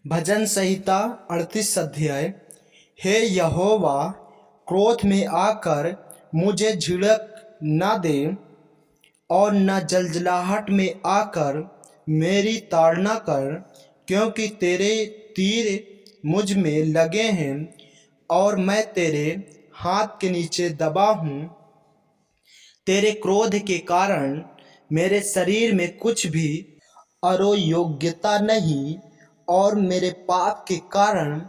भजन संहिता 38 अध्याय। हे यहोवा, क्रोध में आकर मुझे झिड़क न दे और न जलजलाहट में आकर मेरी ताड़ना कर, क्योंकि तेरे तीर मुझ में लगे हैं और मैं तेरे हाथ के नीचे दबा हूँ। तेरे क्रोध के कारण मेरे शरीर में कुछ भी अरोयोग्यता नहीं और मेरे पाप के कारण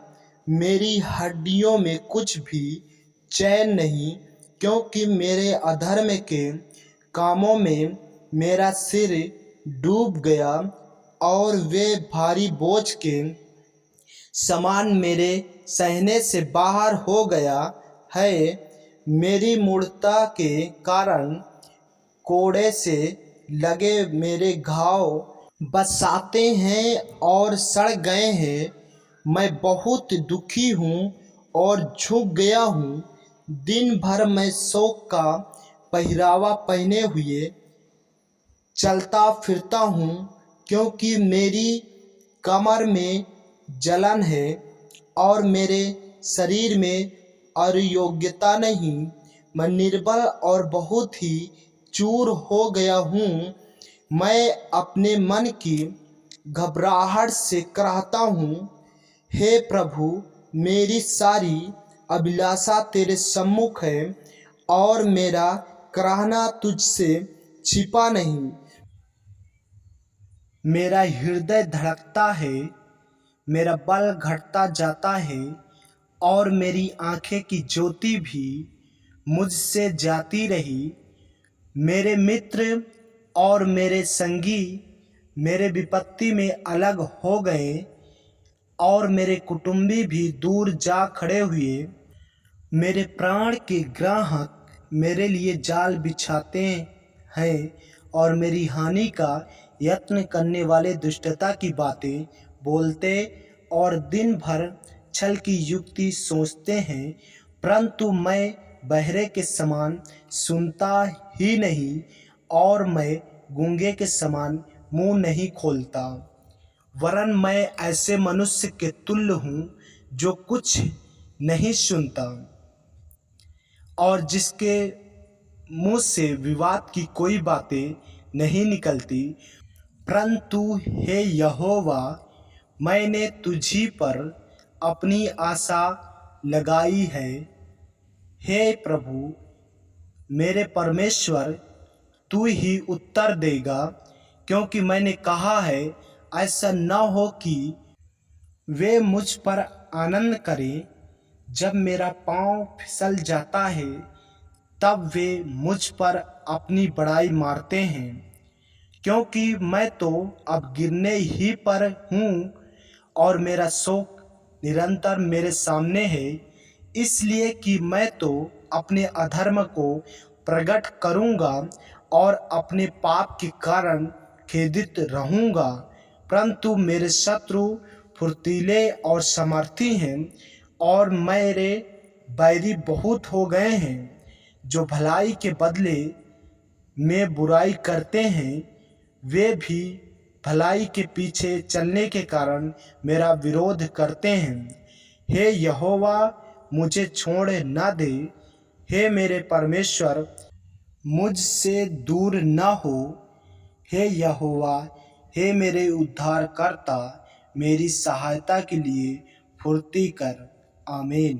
मेरी हड्डियों में कुछ भी चैन नहीं, क्योंकि मेरे अधर्म के कामों में मेरा सिर डूब गया और वे भारी बोझ के समान मेरे सहने से बाहर हो गया है। मेरी मूढ़ता के कारण कोड़े से लगे मेरे घाव बसाते हैं और सड़ गए हैं। मैं बहुत दुखी हूँ और झुक गया हूँ। दिन भर मैं शोक का पहरावा पहने हुए चलता फिरता हूँ, क्योंकि मेरी कमर में जलन है और मेरे शरीर में अयोग्यता नहीं। मैं निर्बल और बहुत ही चूर हो गया हूँ। मैं अपने मन की घबराहट से कराहता हूँ। हे प्रभु, मेरी सारी अभिलाषा तेरे सम्मुख है और मेरा कराहना तुझसे छिपा नहीं। मेरा हृदय धड़कता है, मेरा बल घटता जाता है और मेरी आँखें की ज्योति भी मुझसे जाती रही। मेरे मित्र और मेरे संगी मेरे विपत्ति में अलग हो गए और मेरे कुटुंबी भी दूर जा खड़े हुए। मेरे प्राण के ग्राहक मेरे लिए जाल बिछाते हैं और मेरी हानि का यत्न करने वाले दुष्टता की बातें बोलते और दिन भर छल की युक्ति सोचते हैं। परंतु मैं बहरे के समान सुनता ही नहीं और मैं गूंगे के समान मुंह नहीं खोलता, वरन मैं ऐसे मनुष्य के तुल्य हूँ जो कुछ नहीं सुनता और जिसके मुंह से विवाद की कोई बातें नहीं निकलती। परंतु हे यहोवा, मैंने तुझी पर अपनी आशा लगाई है। हे प्रभु मेरे परमेश्वर, तू ही उत्तर देगा, क्योंकि मैंने कहा है, ऐसा न हो कि वे मुझ पर आनंद करें। जब मेरा पाँव फिसल जाता है तब वे मुझ पर अपनी बड़ाई मारते हैं, क्योंकि मैं तो अब गिरने ही पर हूँ और मेरा शोक निरंतर मेरे सामने है। इसलिए कि मैं तो अपने अधर्म को प्रकट करूँगा और अपने पाप के कारण खेदित रहूँगा। परंतु मेरे शत्रु फुर्तीले और सामर्थी हैं और मेरे बैरी बहुत हो गए हैं, जो भलाई के बदले में बुराई करते हैं। वे भी भलाई के पीछे चलने के कारण मेरा विरोध करते हैं। हे यहोवा, मुझे छोड़ न दे। हे मेरे परमेश्वर, मुझसे दूर न हो। हे यहोवा, हे मेरे उद्धारकर्ता, मेरी सहायता के लिए फुर्ती कर। आमीन।